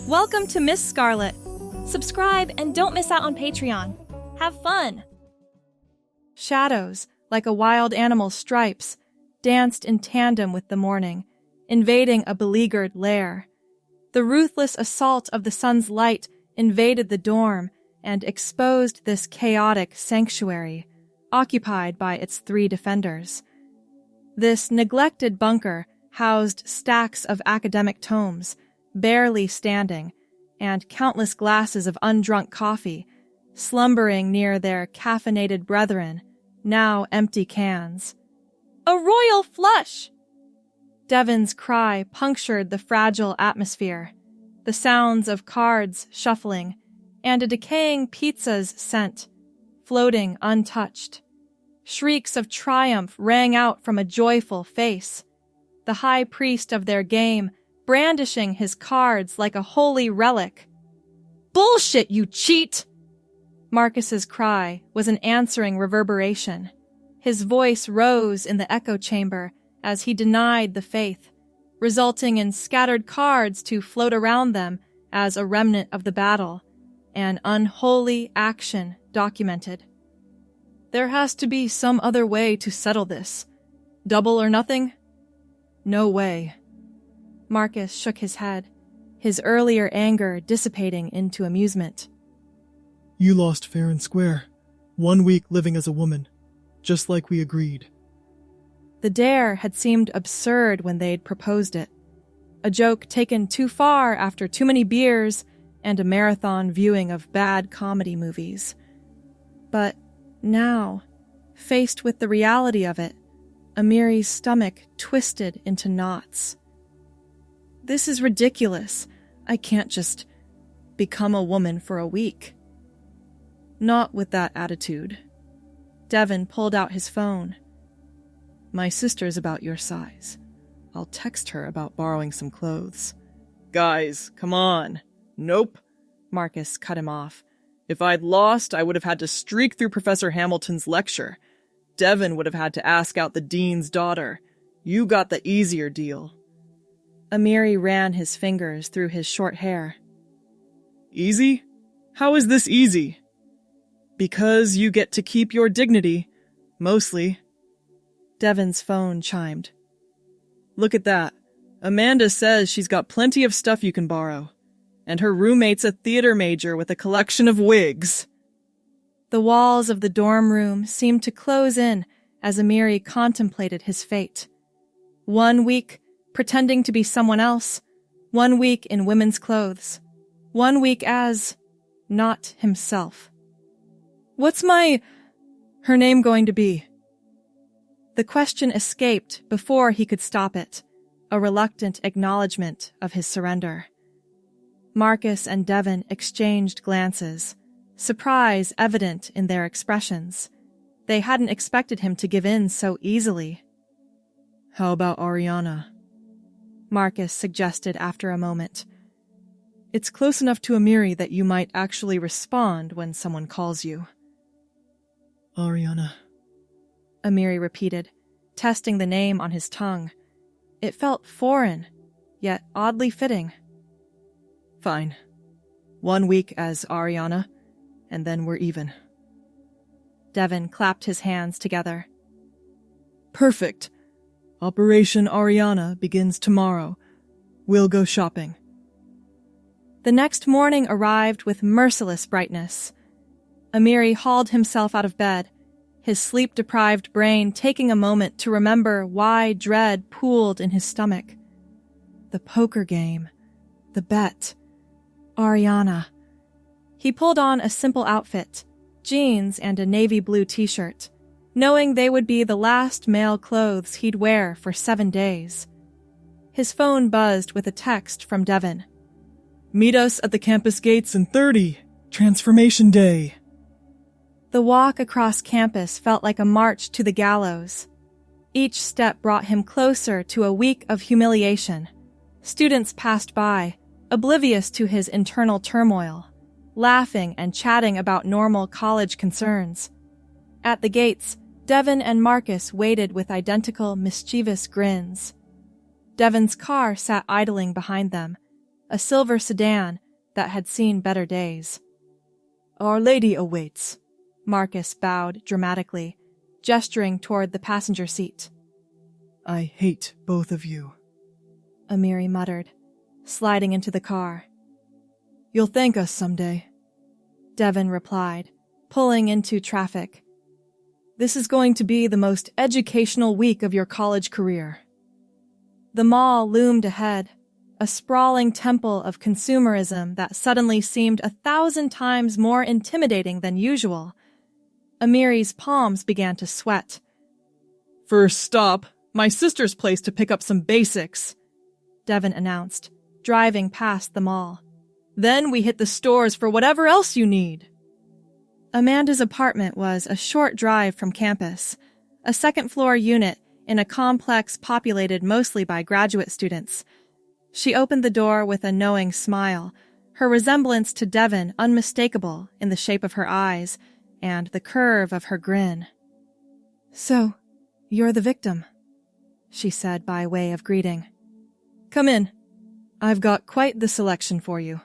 Welcome to Miss Scarlett. Subscribe and don't miss out on Patreon. Have fun! Shadows, like a wild animal's stripes, danced in tandem with the morning, invading a beleaguered lair. The ruthless assault of the sun's light invaded the dorm and exposed this chaotic sanctuary, occupied by its 3 defenders. This neglected bunker housed stacks of academic tomes, barely standing, and countless glasses of undrunk coffee, slumbering near their caffeinated brethren, now empty cans. A royal flush! Devon's cry punctured the fragile atmosphere, the sounds of cards shuffling, and a decaying pizza's scent, floating untouched. Shrieks of triumph rang out from a joyful face. The high priest of their game brandishing his cards like a holy relic. "Bullshit, you cheat!" Marcus's cry was an answering reverberation. His voice rose in the echo chamber as he denied the faith, resulting in scattered cards to float around them as a remnant of the battle, an unholy action documented. "There has to be some other way to settle this. Double or nothing?" "No way." Marcus shook his head, his earlier anger dissipating into amusement. "You lost fair and square. 1 week living as a woman, just like we agreed." The dare had seemed absurd when they'd proposed it. A joke taken too far after too many beers and a marathon viewing of bad comedy movies. But now, faced with the reality of it, Amiri's stomach twisted into knots. "This is ridiculous. I can't just become a woman for a week." "Not with that attitude." Devon pulled out his phone. "My sister's about your size. I'll text her about borrowing some clothes." "Guys, come on." "Nope." Marcus cut him off. "If I'd lost, I would have had to streak through Professor Hamilton's lecture. Devon would have had to ask out the dean's daughter. You got the easier deal." Amiri ran his fingers through his short hair. "Easy? How is this easy?" "Because you get to keep your dignity. Mostly." Devon's phone chimed. "Look at that. Amanda says she's got plenty of stuff you can borrow. And her roommate's a theater major with a collection of wigs." The walls of the dorm room seemed to close in as Amiri contemplated his fate. 1 week pretending to be someone else, 1 week in women's clothes, 1 week as not himself. "What's her name going to be?" The question escaped before he could stop it, a reluctant acknowledgement of his surrender. Marcus and Devon exchanged glances, surprise evident in their expressions. They hadn't expected him to give in so easily. "How about Ariana?" Marcus suggested after a moment. "It's close enough to Amiri that you might actually respond when someone calls you." "Ariana," Amiri repeated, testing the name on his tongue. It felt foreign, yet oddly fitting. "Fine. 1 week as Ariana, and then we're even." Devon clapped his hands together. "Perfect. Operation Ariana begins tomorrow. We'll go shopping." The next morning arrived with merciless brightness. Amiri hauled himself out of bed, his sleep-deprived brain taking a moment to remember why dread pooled in his stomach. The poker game. The bet. Ariana. He pulled on a simple outfit, jeans and a navy blue t-shirt, knowing they would be the last male clothes he'd wear for 7 days. His phone buzzed with a text from Devon. "Meet us at the campus gates in 30. Transformation Day." The walk across campus felt like a march to the gallows. Each step brought him closer to a week of humiliation. Students passed by, oblivious to his internal turmoil, laughing and chatting about normal college concerns. At the gates, Devon and Marcus waited with identical mischievous grins. Devon's car sat idling behind them, a silver sedan that had seen better days. "Our lady awaits," Marcus bowed dramatically, gesturing toward the passenger seat. "I hate both of you," Amiri muttered, sliding into the car. "You'll thank us someday," Devon replied, pulling into traffic. "This is going to be the most educational week of your college career." The mall loomed ahead, a sprawling temple of consumerism that suddenly seemed 1,000 times more intimidating than usual. Amiri's palms began to sweat. "First stop, my sister's place to pick up some basics," Devon announced, driving past the mall. "Then we hit the stores for whatever else you need." Amanda's apartment was a short drive from campus, a second-floor unit in a complex populated mostly by graduate students. She opened the door with a knowing smile, her resemblance to Devon unmistakable in the shape of her eyes and the curve of her grin. "So, you're the victim," she said by way of greeting. "Come in. I've got quite the selection for you."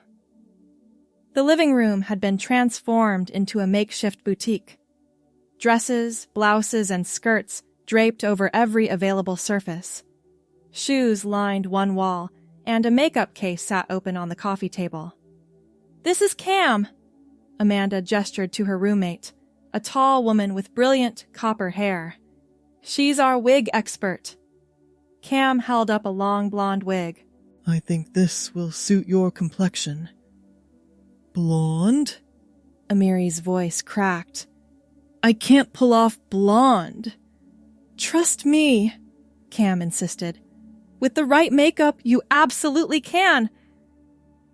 The living room had been transformed into a makeshift boutique. Dresses, blouses, and skirts draped over every available surface. Shoes lined one wall, and a makeup case sat open on the coffee table. "This is Cam," Amanda gestured to her roommate, a tall woman with brilliant copper hair. "She's our wig expert." Cam held up a long blonde wig. "I think this will suit your complexion." "Blonde?" Amiri's voice cracked. "I can't pull off blonde." "Trust me," Cam insisted. "With the right makeup, you absolutely can."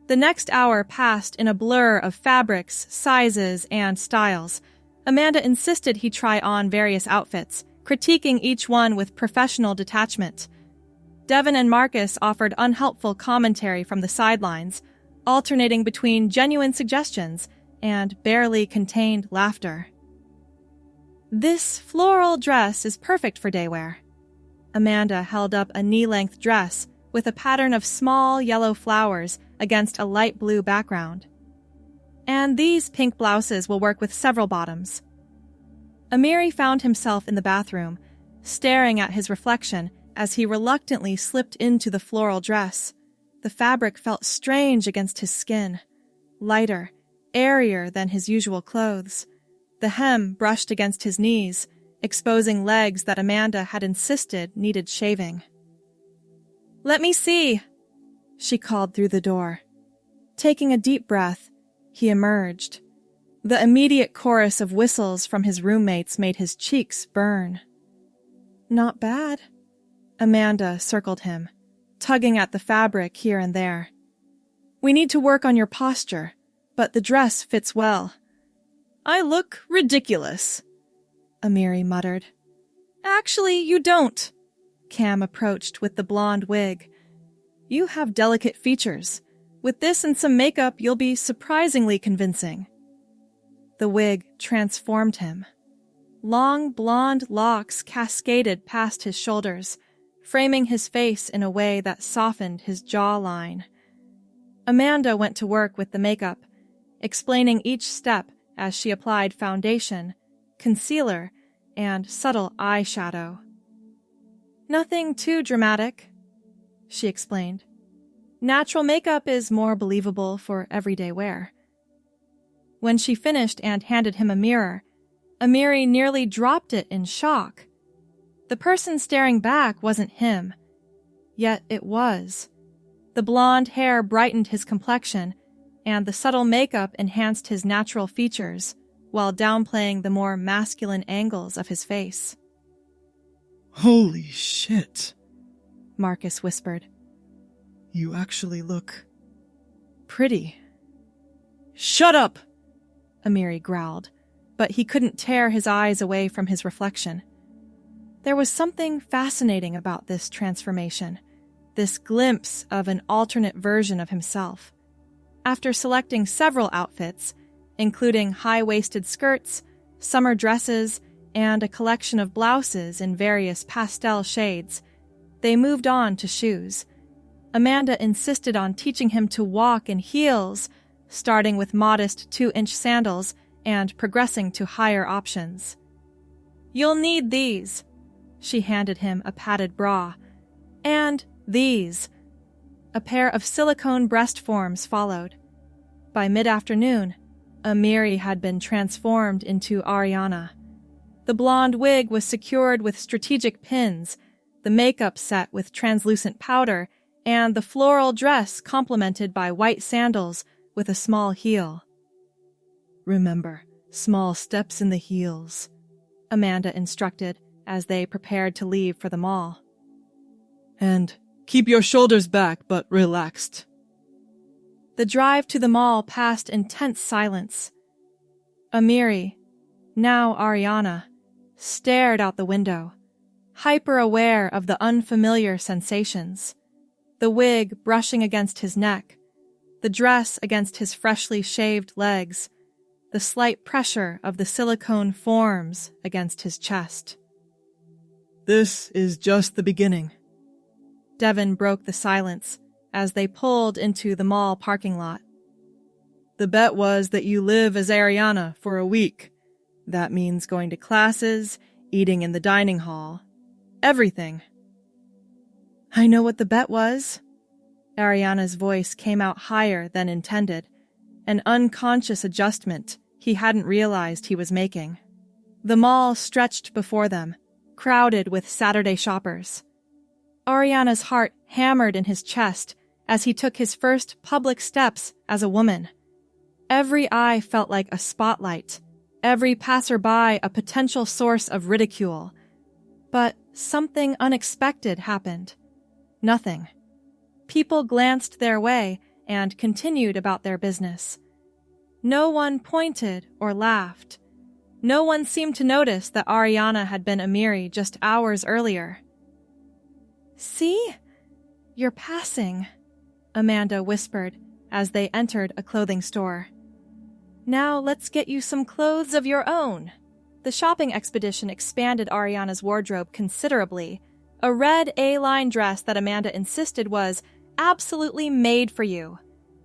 The next hour passed in a blur of fabrics, sizes, and styles. Amanda insisted he try on various outfits, critiquing each one with professional detachment. Devon and Marcus offered unhelpful commentary from the sidelines, alternating between genuine suggestions and barely contained laughter. "This floral dress is perfect for day wear." Amanda held up a knee-length dress with a pattern of small yellow flowers against a light blue background. "And these pink blouses will work with several bottoms." Amiri found himself in the bathroom, staring at his reflection as he reluctantly slipped into the floral dress. The fabric felt strange against his skin, lighter, airier than his usual clothes. The hem brushed against his knees, exposing legs that Amanda had insisted needed shaving. "Let me see," she called through the door. Taking a deep breath, he emerged. The immediate chorus of whistles from his roommates made his cheeks burn. "Not bad." Amanda circled him, tugging at the fabric here and there. "We need to work on your posture, but the dress fits well." "I look ridiculous," Amiri muttered. "Actually, you don't." Cam approached with the blonde wig. "You have delicate features. With this and some makeup, you'll be surprisingly convincing." The wig transformed him. Long blonde locks cascaded past his shoulders, framing his face in a way that softened his jawline. Amanda went to work with the makeup, explaining each step as she applied foundation, concealer, and subtle eyeshadow. "Nothing too dramatic," she explained. "Natural makeup is more believable for everyday wear." When she finished and handed him a mirror, Amiri nearly dropped it in shock. The person staring back wasn't him. Yet it was. The blonde hair brightened his complexion, and the subtle makeup enhanced his natural features, while downplaying the more masculine angles of his face. "Holy shit," Marcus whispered. "You actually look pretty." "Shut up!" Amiri growled, but he couldn't tear his eyes away from his reflection. There was something fascinating about this transformation, this glimpse of an alternate version of himself. After selecting several outfits, including high-waisted skirts, summer dresses, and a collection of blouses in various pastel shades, they moved on to shoes. Amanda insisted on teaching him to walk in heels, starting with modest 2-inch sandals and progressing to higher options. "You'll need these." She handed him a padded bra. "And these." A pair of silicone breast forms followed. By mid-afternoon, Amiri had been transformed into Ariana. The blonde wig was secured with strategic pins, the makeup set with translucent powder, and the floral dress complemented by white sandals with a small heel. "Remember, small steps in the heels," Amanda instructed as they prepared to leave for the mall. "And keep your shoulders back but relaxed." The drive to the mall passed in tense silence. Amiri, now Ariana, stared out the window, hyper-aware of the unfamiliar sensations. The wig brushing against his neck, the dress against his freshly shaved legs, the slight pressure of the silicone forms against his chest. "This is just the beginning." Devin broke the silence as they pulled into the mall parking lot. "The bet was that you live as Ariana for a week. That means going to classes, eating in the dining hall. Everything." "I know what the bet was." Ariana's voice came out higher than intended, an unconscious adjustment he hadn't realized he was making. The mall stretched before them, crowded with Saturday shoppers. Ariana's heart hammered in his chest as he took his first public steps as a woman. Every eye felt like a spotlight, every passerby a potential source of ridicule. But something unexpected happened. Nothing. People glanced their way and continued about their business. No one pointed or laughed. No one seemed to notice that Ariana had been Amiri just hours earlier. "See? You're passing," Amanda whispered as they entered a clothing store. "Now let's get you some clothes of your own." The shopping expedition expanded Ariana's wardrobe considerably. A red A-line dress that Amanda insisted was absolutely made for you.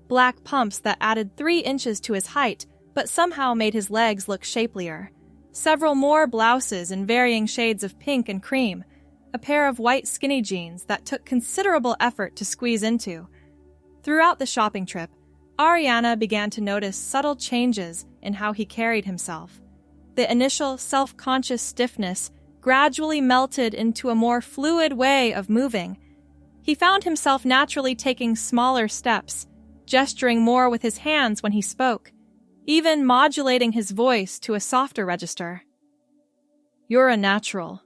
Black pumps that added 3 inches to his height, but somehow made his legs look shapelier. Several more blouses in varying shades of pink and cream. A pair of white skinny jeans that took considerable effort to squeeze into. Throughout the shopping trip, Ariana began to notice subtle changes in how he carried himself. The initial self-conscious stiffness gradually melted into a more fluid way of moving. He found himself naturally taking smaller steps, gesturing more with his hands when he spoke, even modulating his voice to a softer register. "You're a natural,"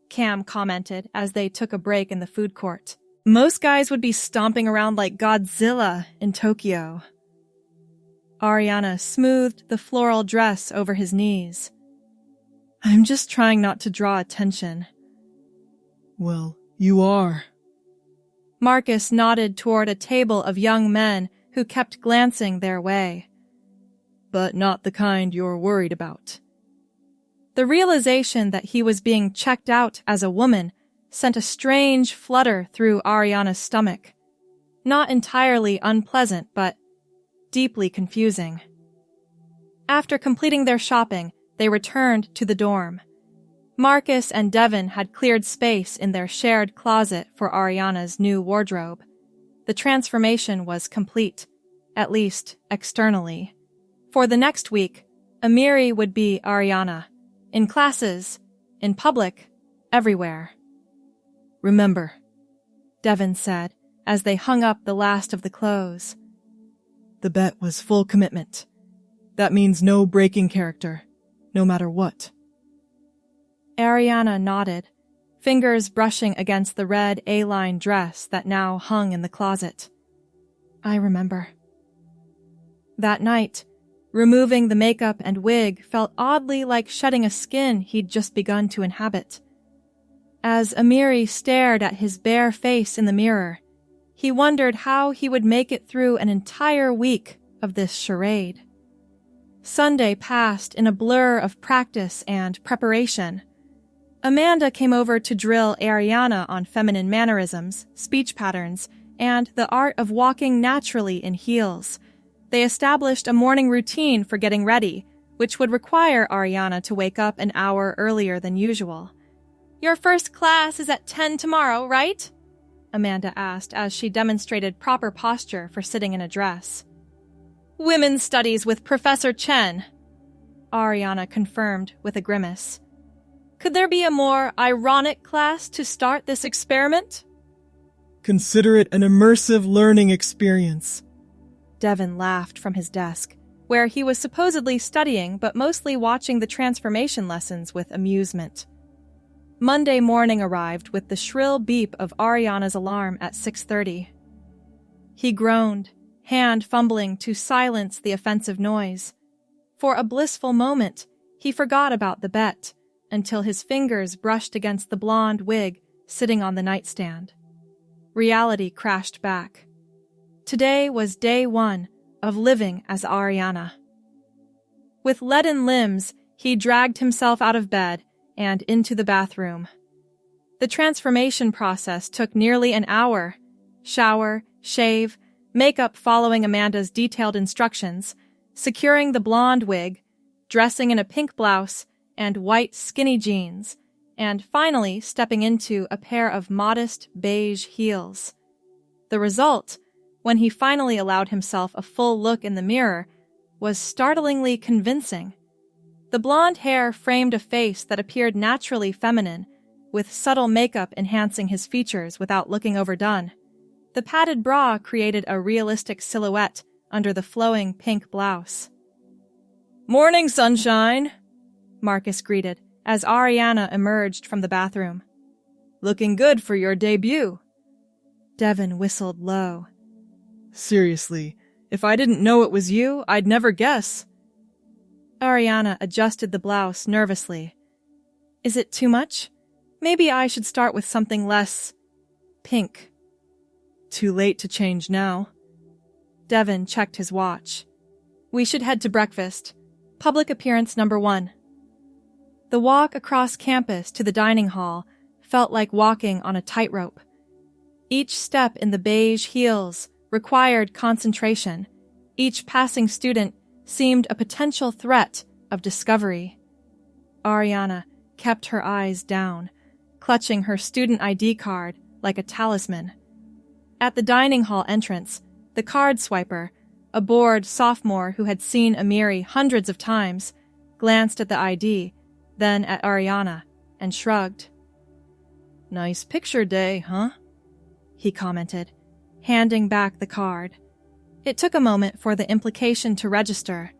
Cam commented as they took a break in the food court. "Most guys would be stomping around like Godzilla in Tokyo." Ariana smoothed the floral dress over his knees. "I'm just trying not to draw attention." "Well, you are." Marcus nodded toward a table of young men who kept glancing their way. "But not the kind you're worried about." The realization that he was being checked out as a woman sent a strange flutter through Ariana's stomach. Not entirely unpleasant, but deeply confusing. After completing their shopping, they returned to the dorm. Marcus and Devin had cleared space in their shared closet for Ariana's new wardrobe. The transformation was complete, at least externally. For the next week, Amiri would be Ariana, in classes, in public, everywhere. "Remember," Devin said as they hung up the last of the clothes. "The bet was full commitment. That means no breaking character, no matter what." Ariana nodded, fingers brushing against the red A-line dress that now hung in the closet. "I remember." That night, removing the makeup and wig felt oddly like shedding a skin he'd just begun to inhabit. As Amiri stared at his bare face in the mirror, he wondered how he would make it through an entire week of this charade. Sunday passed in a blur of practice and preparation. Amanda came over to drill Ariana on feminine mannerisms, speech patterns, and the art of walking naturally in heels. They established a morning routine for getting ready, which would require Ariana to wake up an hour earlier than usual. "Your first class is at 10 tomorrow, right?" Amanda asked as she demonstrated proper posture for sitting in a dress. "Women's Studies with Professor Chen," Ariana confirmed with a grimace. "Could there be a more ironic class to start this experiment?" Consider it an immersive learning experience. Devin laughed from his desk, where he was supposedly studying but mostly watching the transformation lessons with amusement. Monday morning arrived with the shrill beep of Ariana's alarm at 6:30. He groaned, hand fumbling to silence the offensive noise. For a blissful moment, he forgot about the bet until his fingers brushed against the blonde wig sitting on the nightstand. Reality crashed back. Today was day one of living as Ariana. With leaden limbs, he dragged himself out of bed and into the bathroom. The transformation process took nearly an hour. Shower, shave, makeup following Amanda's detailed instructions, securing the blonde wig, dressing in a pink blouse and white skinny jeans, and finally stepping into a pair of modest beige heels. The result, when he finally allowed himself a full look in the mirror, was startlingly convincing. The blonde hair framed a face that appeared naturally feminine, with subtle makeup enhancing his features without looking overdone. The padded bra created a realistic silhouette under the flowing pink blouse. "Morning, sunshine," Marcus greeted as Ariana emerged from the bathroom. "Looking good for your debut." Devin whistled low. Seriously, if I didn't know it was you, I'd never guess. Ariana adjusted the blouse nervously. "Is it too much? Maybe I should start with something less pink." Too late to change now. Devin checked his watch. "We should head to breakfast. Public appearance number 1. The walk across campus to the dining hall felt like walking on a tightrope. Each step in the beige heels required concentration. Each passing student seemed a potential threat of discovery. Ariana kept her eyes down, clutching her student ID card like a talisman. At the dining hall entrance, the card swiper, a bored sophomore who had seen Amiri hundreds of times, glanced at the ID, then at Ariana, and shrugged. "Nice picture day, huh?" he commented, handing back the card. It took a moment for the implication to register.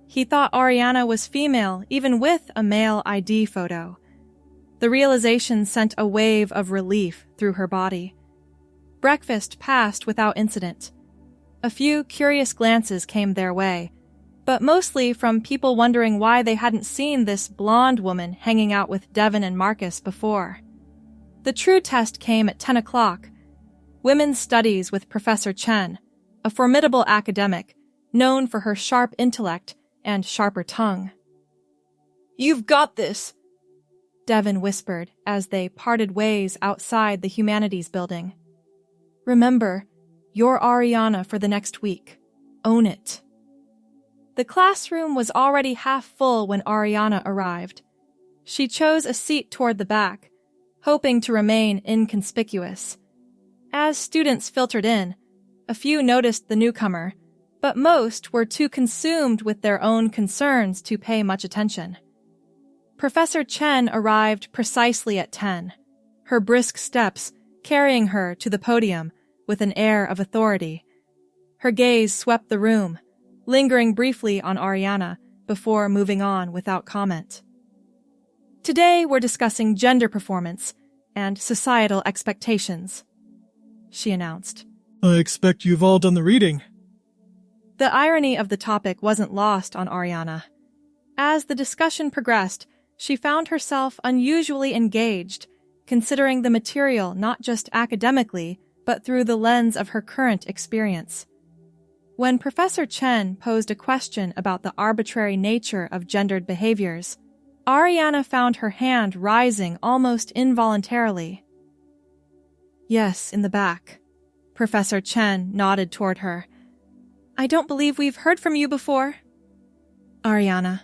He thought Ariana was female even with a male ID photo. The realization sent a wave of relief through her body. Breakfast passed without incident. A few curious glances came their way, but mostly from people wondering why they hadn't seen this blonde woman hanging out with Devin and Marcus before. The true test came at 10 o'clock. Women's Studies with Professor Chen, a formidable academic, known for her sharp intellect and sharper tongue. "You've got this," Devin whispered as they parted ways outside the Humanities building. "Remember, you're Ariana for the next week. Own it." The classroom was already half full when Ariana arrived. She chose a seat toward the back, hoping to remain inconspicuous. As students filtered in, a few noticed the newcomer, but most were too consumed with their own concerns to pay much attention. Professor Chen arrived precisely at 10, her brisk steps carrying her to the podium with an air of authority. Her gaze swept the room, lingering briefly on Ariana before moving on without comment. "Today we're discussing gender performance and societal expectations," she announced. "I expect you've all done the reading." The irony of the topic wasn't lost on Ariana. As the discussion progressed, she found herself unusually engaged, considering the material not just academically, but through the lens of her current experience. When Professor Chen posed a question about the arbitrary nature of gendered behaviors, Ariana found her hand rising almost involuntarily. "Yes, in the back," Professor Chen nodded toward her. I don't believe we've heard from you before. Ariana,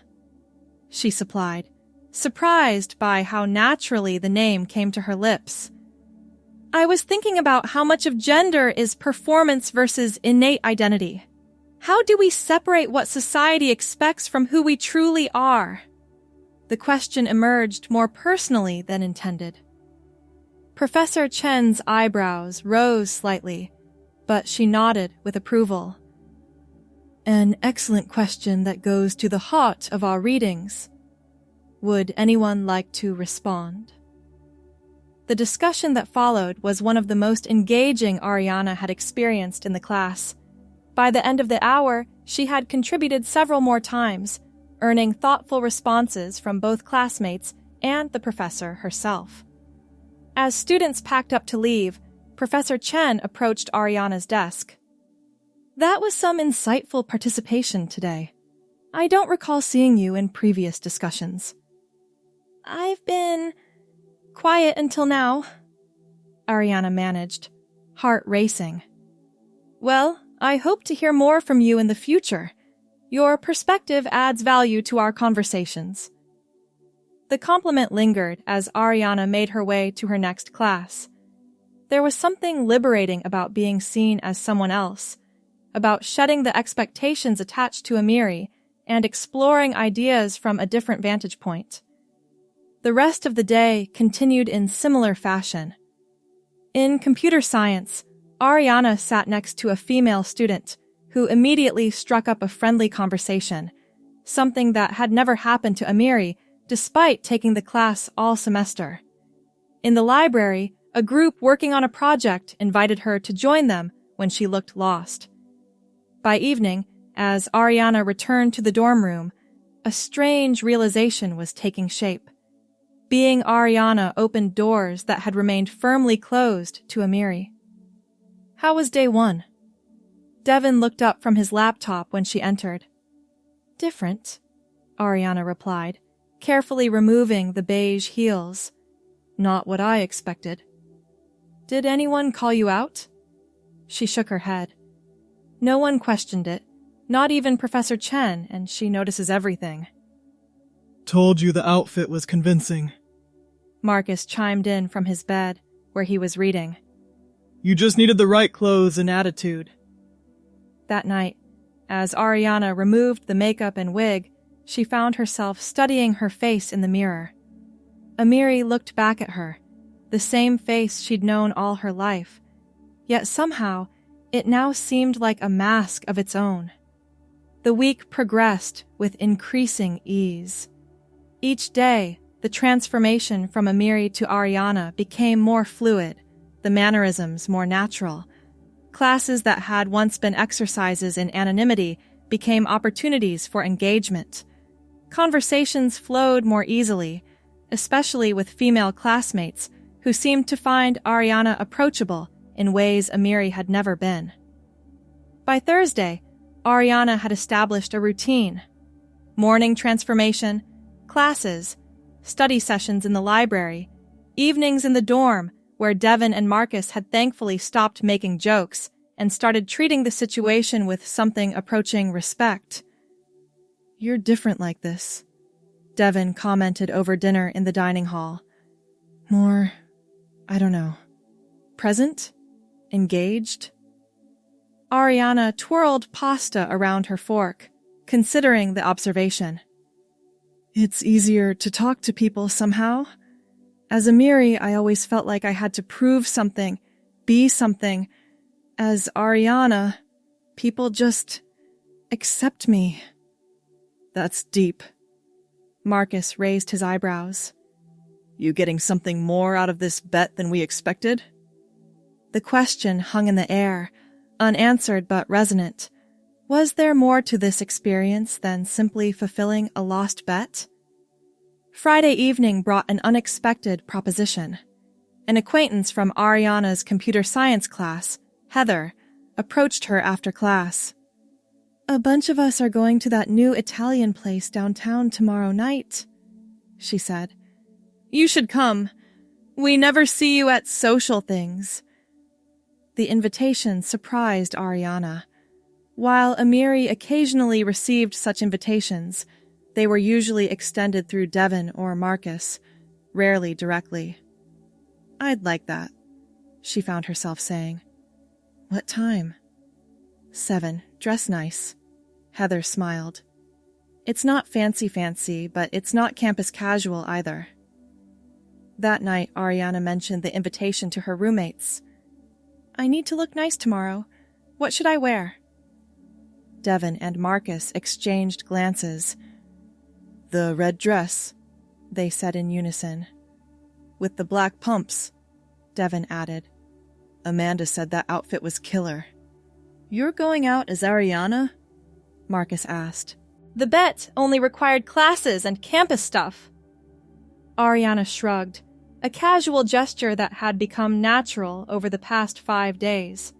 she supplied, surprised by how naturally the name came to her lips. I was thinking about how much of gender is performance versus innate identity. How do we separate what society expects from who we truly are? The question emerged more personally than intended. Professor Chen's eyebrows rose slightly, but she nodded with approval. An excellent question that goes to the heart of our readings. Would anyone like to respond? The discussion that followed was one of the most engaging Ariana had experienced in the class. By the end of the hour, she had contributed several more times, earning thoughtful responses from both classmates and the professor herself. As students packed up to leave, Professor Chen approached Ariana's desk. That was some insightful participation today. I don't recall seeing you in previous discussions. I've been quiet until now, Ariana managed, heart racing. Well, I hope to hear more from you in the future. Your perspective adds value to our conversations. The compliment lingered as Ariana made her way to her next class. There was something liberating about being seen as someone else, about shedding the expectations attached to Amiri and exploring ideas from a different vantage point. The rest of the day continued in similar fashion. In computer science, Ariana sat next to a female student who immediately struck up a friendly conversation, something that had never happened to Amiri despite taking the class all semester. In the library, a group working on a project invited her to join them when she looked lost. By evening, as Ariana returned to the dorm room, a strange realization was taking shape. Being Ariana opened doors that had remained firmly closed to Amiri. How was day 1? Devin looked up from his laptop when she entered. Different, Ariana replied, carefully removing the beige heels. Not what I expected. Did anyone call you out? She shook her head. No one questioned it, not even Professor Chen, and she notices everything. Told you the outfit was convincing. Marcus chimed in from his bed, where he was reading. You just needed the right clothes and attitude. That night, as Ariana removed the makeup and wig, she found herself studying her face in the mirror. Amiri looked back at her, the same face she'd known all her life, yet somehow it now seemed like a mask of its own. The week progressed with increasing ease. Each day, the transformation from Amiri to Ariana became more fluid, the mannerisms more natural. Classes that had once been exercises in anonymity became opportunities for engagement. Conversations flowed more easily, especially with female classmates who seemed to find Ariana approachable in ways Amiri had never been. By Thursday, Ariana had established a routine. Morning transformation, classes, study sessions in the library, evenings in the dorm where Devin and Marcus had thankfully stopped making jokes and started treating the situation with something approaching respect. You're different like this, Devin commented over dinner in the dining hall. More, I don't know, present? Engaged? Ariana twirled pasta around her fork, considering the observation. It's easier to talk to people somehow. As Amiri, I always felt like I had to prove something, be something. As Ariana, people just accept me. That's deep. Marcus raised his eyebrows. You getting something more out of this bet than we expected? The question hung in the air, unanswered but resonant. Was there more to this experience than simply fulfilling a lost bet? Friday evening brought an unexpected proposition. An acquaintance from Ariana's computer science class, Heather, approached her after class. A bunch of us are going to that new Italian place downtown tomorrow night, she said. You should come. We never see you at social things. The invitation surprised Ariana. While Amiri occasionally received such invitations, they were usually extended through Devon or Marcus, rarely directly. "I'd like that," she found herself saying. "What time?" 7. Dress nice. Heather smiled. "It's not fancy, but it's not campus casual either." That night, Ariana mentioned the invitation to her roommates. "I need to look nice tomorrow. What should I wear?" Devon and Marcus exchanged glances. "The red dress," they said in unison. "With the black pumps," Devon added. "Amanda said that outfit was killer." "You're going out as Ariana?" Marcus asked. "The bet only required classes and campus stuff." Ariana shrugged, a casual gesture that had become natural over the past 5 days.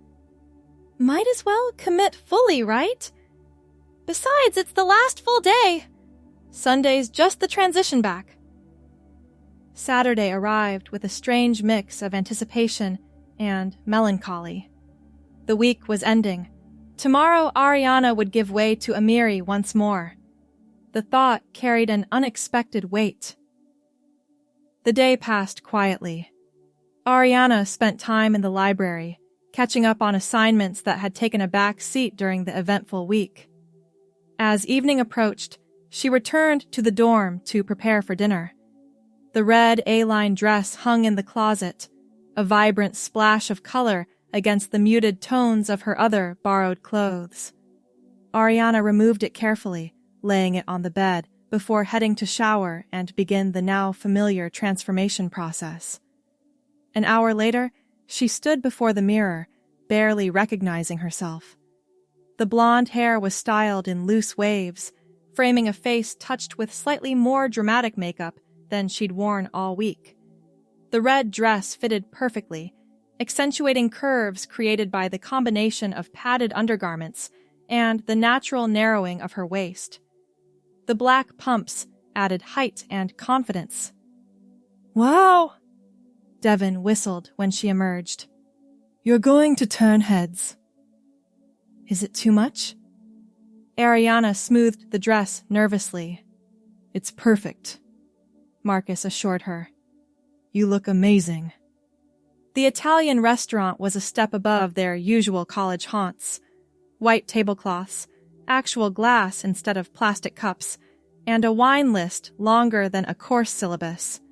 "Might as well commit fully, right? Besides, it's the last full day. Sunday's just the transition back." Saturday arrived with a strange mix of anticipation and melancholy. The week was ending. Tomorrow, Ariana would give way to Amiri once more. The thought carried an unexpected weight. The day passed quietly. Ariana spent time in the library, catching up on assignments that had taken a back seat during the eventful week. As evening approached, she returned to the dorm to prepare for dinner. The red A-line dress hung in the closet, a vibrant splash of color against the muted tones of her other borrowed clothes. Ariana removed it carefully, laying it on the bed, before heading to shower and begin the now familiar transformation process. An hour later, she stood before the mirror, barely recognizing herself. The blonde hair was styled in loose waves, framing a face touched with slightly more dramatic makeup than she'd worn all week. The red dress fitted perfectly, accentuating curves created by the combination of padded undergarments and the natural narrowing of her waist. The black pumps added height and confidence. "Wow!" Devon whistled when she emerged. "You're going to turn heads." "Is it too much?" Ariana smoothed the dress nervously. "It's perfect," Marcus assured her. "You look amazing." The Italian restaurant was a step above their usual college haunts. White tablecloths, actual glass instead of plastic cups, and a wine list longer than a course syllabus.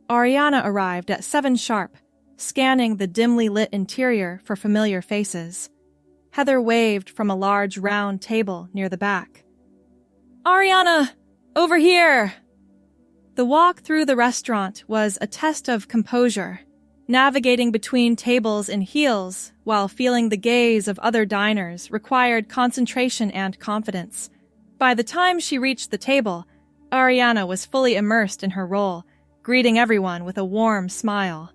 Ariana arrived at 7 sharp, scanning the dimly lit interior for familiar faces. Heather waved from a large round table near the back. "Ariana, over here!" The walk through the restaurant was a test of composure, navigating between tables in heels while feeling the gaze of other diners required concentration and confidence. By the time she reached the table, Ariana was fully immersed in her role, greeting everyone with a warm smile.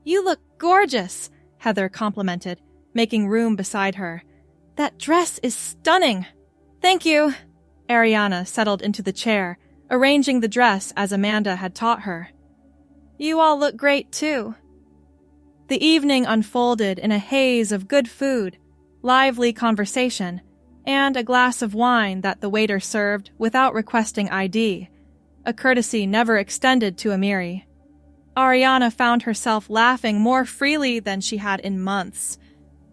"You look gorgeous," Heather complimented, making room beside her. "That dress is stunning." "Thank you." Ariana settled into the chair, arranging the dress as Amanda had taught her. "You all look great, too." The evening unfolded in a haze of good food, lively conversation, and a glass of wine that the waiter served without requesting ID, a courtesy never extended to Amiri. Ariana found herself laughing more freely than she had in months,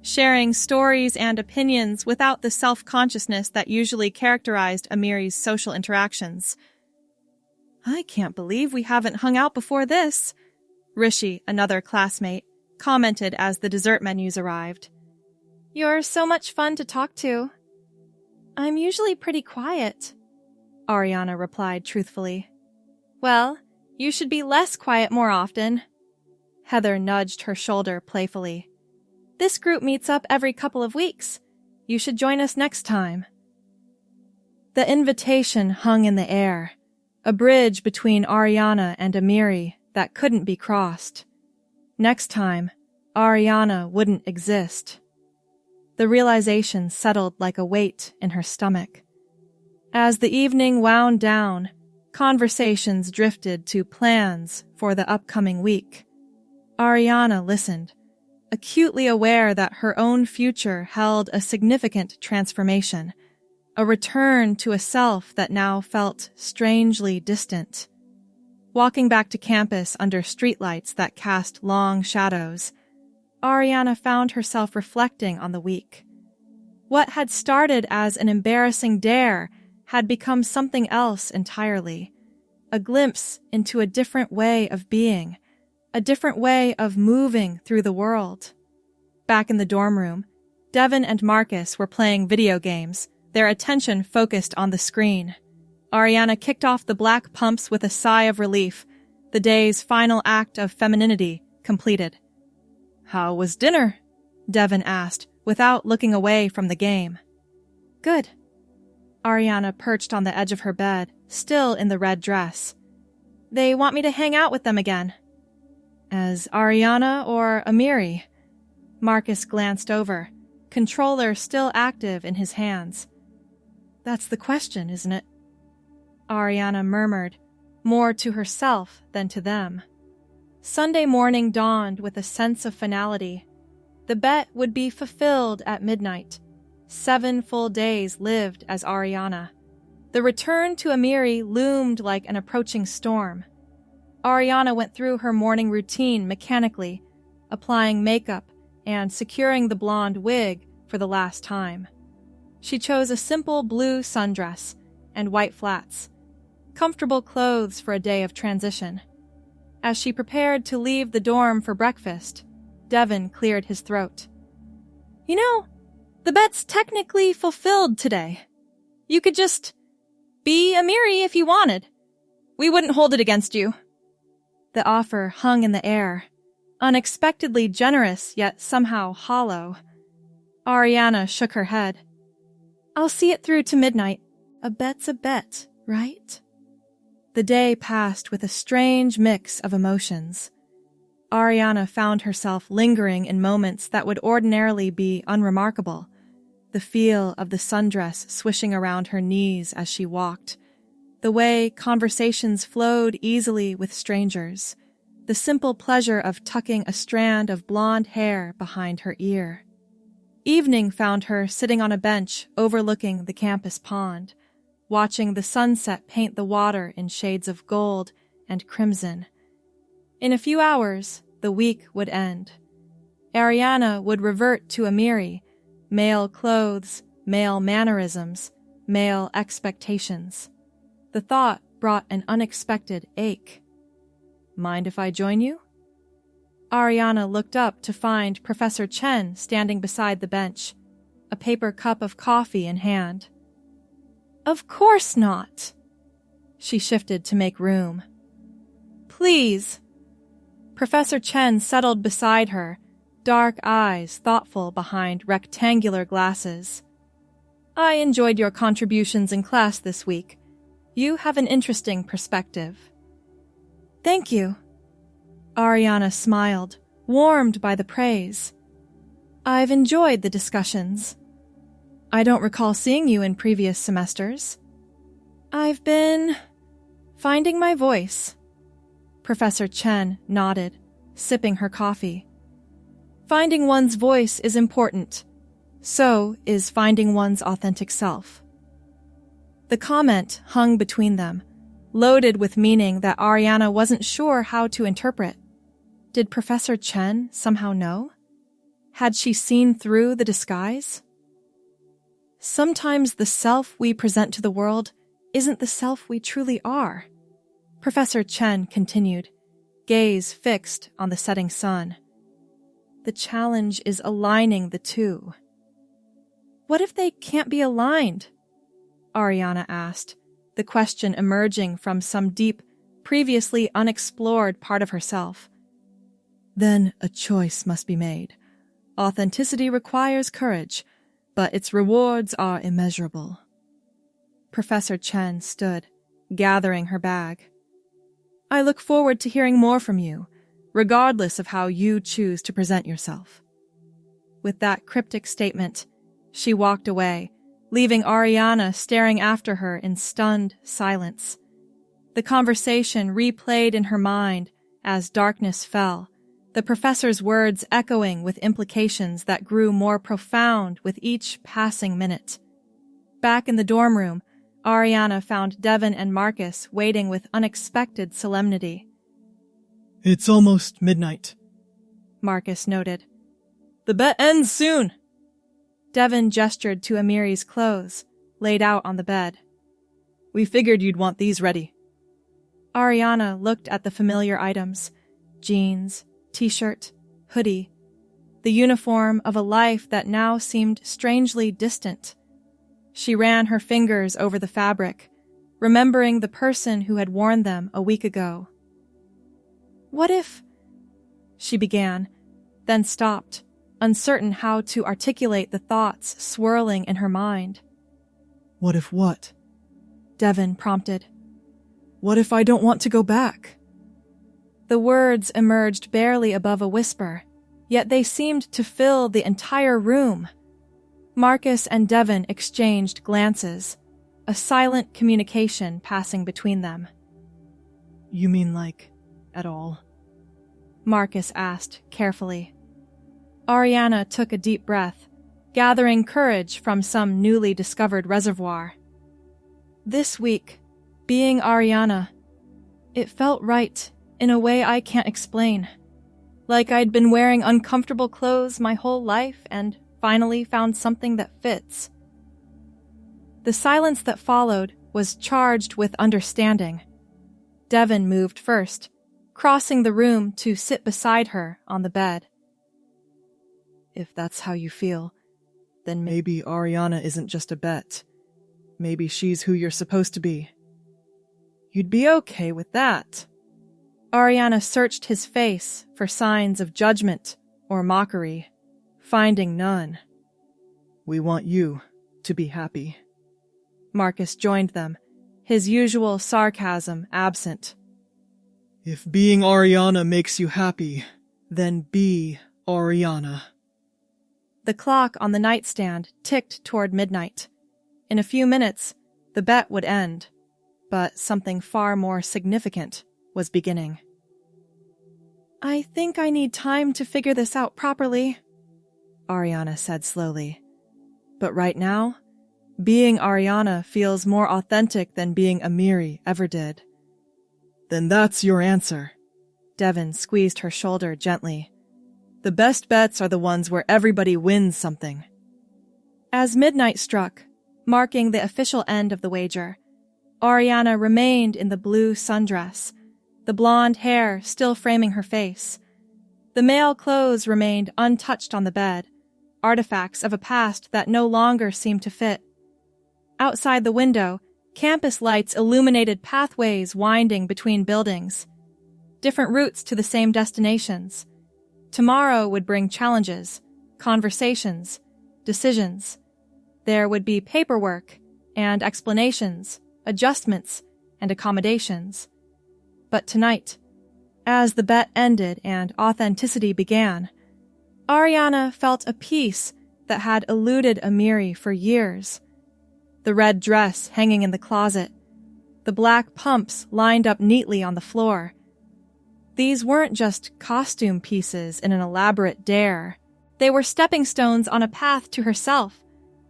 sharing stories and opinions without the self-consciousness that usually characterized Amiri's social interactions. "I can't believe we haven't hung out before this," Rishi, another classmate, commented as the dessert menus arrived. "You're so much fun to talk to." "I'm usually pretty quiet," Ariana replied truthfully. "Well, you should be less quiet more often." Heather nudged her shoulder playfully. "This group meets up every couple of weeks. You should join us next time." The invitation hung in the air, a bridge between Ariana and Amiri that couldn't be crossed. Next time, Ariana wouldn't exist. The realization settled like a weight in her stomach. As the evening wound down, conversations drifted to plans for the upcoming week. Ariana listened, acutely aware that her own future held a significant transformation, a return to a self that now felt strangely distant. Walking back to campus under streetlights that cast long shadows, Ariana found herself reflecting on the week. What had started as an embarrassing dare had become something else entirely, a glimpse into a different way of being, a different way of moving through the world. Back in the dorm room, Devin and Marcus were playing video games, their attention focused on the screen. Ariana kicked off the black pumps with a sigh of relief, the day's final act of femininity completed. "How was dinner?" Devin asked, without looking away from the game. "Good." Ariana perched on the edge of her bed, still in the red dress. "They want me to hang out with them again." "As Ariana or Amiri?" Marcus glanced over, controller still active in his hands. "That's the question, isn't it?" Ariana murmured, more to herself than to them. Sunday morning dawned with a sense of finality. The bet would be fulfilled at midnight. 7 full days lived as Ariana. The return to Amiri loomed like an approaching storm. Ariana went through her morning routine mechanically, applying makeup and securing the blonde wig for the last time. She chose a simple blue sundress and white flats, comfortable clothes for a day of transition. As she prepared to leave the dorm for breakfast, Devin cleared his throat. "You know, the bet's technically fulfilled today. You could just be Amiri if you wanted. We wouldn't hold it against you." The offer hung in the air, unexpectedly generous yet somehow hollow. Ariana shook her head. "I'll see it through to midnight. A bet's a bet, right?" The day passed with a strange mix of emotions. Ariana found herself lingering in moments that would ordinarily be unremarkable. The feel of the sundress swishing around her knees as she walked, the way conversations flowed easily with strangers, the simple pleasure of tucking a strand of blonde hair behind her ear. Evening found her sitting on a bench overlooking the campus pond, watching the sunset paint the water in shades of gold and crimson. In a few hours, the week would end. Ariana would revert to Amiri, male clothes, male mannerisms, male expectations. The thought brought an unexpected ache. "Mind if I join you?" Ariana looked up to find Professor Chen standing beside the bench, a paper cup of coffee in hand. "Of course not." She shifted to make room. "Please." Professor Chen settled beside her, dark eyes thoughtful behind rectangular glasses. "I enjoyed your contributions in class this week. You have an interesting perspective." "Thank you." Ariana smiled, warmed by the praise. "I've enjoyed the discussions. I don't recall seeing you in previous semesters." "I've been finding my voice." Professor Chen nodded, sipping her coffee. "Finding one's voice is important. So is finding one's authentic self." The comment hung between them, loaded with meaning that Ariana wasn't sure how to interpret. Did Professor Chen somehow know? Had she seen through the disguise? Sometimes the self we present to the world isn't the self we truly are, Professor Chen continued, gaze fixed on the setting sun. The challenge is aligning the two. What if they can't be aligned? Ariana asked, the question emerging from some deep, previously unexplored part of herself. Then a choice must be made. Authenticity requires courage, but its rewards are immeasurable. Professor Chen stood, gathering her bag. I look forward to hearing more from you, regardless of how you choose to present yourself. With that cryptic statement, she walked away, leaving Ariana staring after her in stunned silence. The conversation replayed in her mind as darkness fell, the professor's words echoing with implications that grew more profound with each passing minute. Back in the dorm room, Ariana found Devin and Marcus waiting with unexpected solemnity. "It's almost midnight," Marcus noted. "The bet ends soon." Devin gestured to Amiri's clothes, laid out on the bed. "We figured you'd want these ready." Ariana looked at the familiar items: jeans, t-shirt, hoodie, the uniform of a life that now seemed strangely distant. She ran her fingers over the fabric, remembering the person who had worn them a week ago. "What if—" she began, then stopped, uncertain how to articulate the thoughts swirling in her mind. "What if what?" Devin prompted. "What if I don't want to go back?" The words emerged barely above a whisper, yet they seemed to fill the entire room. Marcus and Devin exchanged glances, a silent communication passing between them. "You mean like, at all?" Marcus asked carefully. Ariana took a deep breath, gathering courage from some newly discovered reservoir. This week, being Ariana, it felt right in a way I can't explain. Like I'd been wearing uncomfortable clothes my whole life and finally found something that fits. The silence that followed was charged with understanding. Devin moved first, crossing the room to sit beside her on the bed. "If that's how you feel, then maybe Ariana isn't just a bet. Maybe she's who you're supposed to be. You'd be okay with that." Ariana searched his face for signs of judgment or mockery, finding none. "We want you to be happy." Marcus joined them, his usual sarcasm absent. "If being Ariana makes you happy, then be Ariana." The clock on the nightstand ticked toward midnight. In a few minutes, the bet would end, but something far more significant was beginning. "I think I need time to figure this out properly," Ariana said slowly. "But right now, being Ariana feels more authentic than being Amiri ever did." "Then that's your answer." Devin squeezed her shoulder gently. "The best bets are the ones where everybody wins something." As midnight struck, marking the official end of the wager, Ariana remained in the blue sundress, the blonde hair still framing her face. The male clothes remained untouched on the bed, artifacts of a past that no longer seemed to fit. Outside the window, campus lights illuminated pathways winding between buildings. Different routes to the same destinations. Tomorrow would bring challenges, conversations, decisions. There would be paperwork and explanations, adjustments and accommodations. But tonight, as the bet ended and authenticity began, Ariana felt a peace that had eluded Amiri for years. The red dress hanging in the closet, the black pumps lined up neatly on the floor. These weren't just costume pieces in an elaborate dare. They were stepping stones on a path to herself.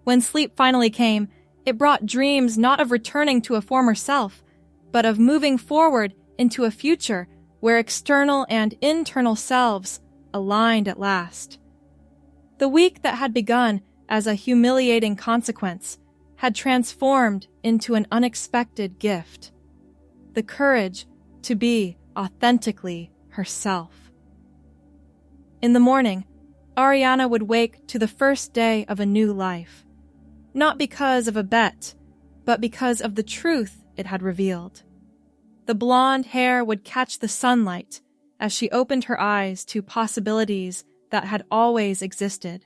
When sleep finally came, it brought dreams not of returning to a former self, but of moving forward into a future where external and internal selves aligned at last. The week that had begun as a humiliating consequence had transformed into an unexpected gift. The courage to be authentically herself. In the morning, Ariana would wake to the first day of a new life. Not because of a bet, but because of the truth it had revealed. The blonde hair would catch the sunlight as she opened her eyes to possibilities that had always existed,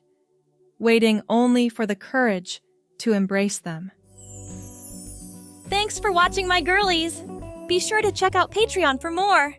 waiting only for the courage to embrace them. Thanks for watching, my girlies! Be sure to check out Patreon for more!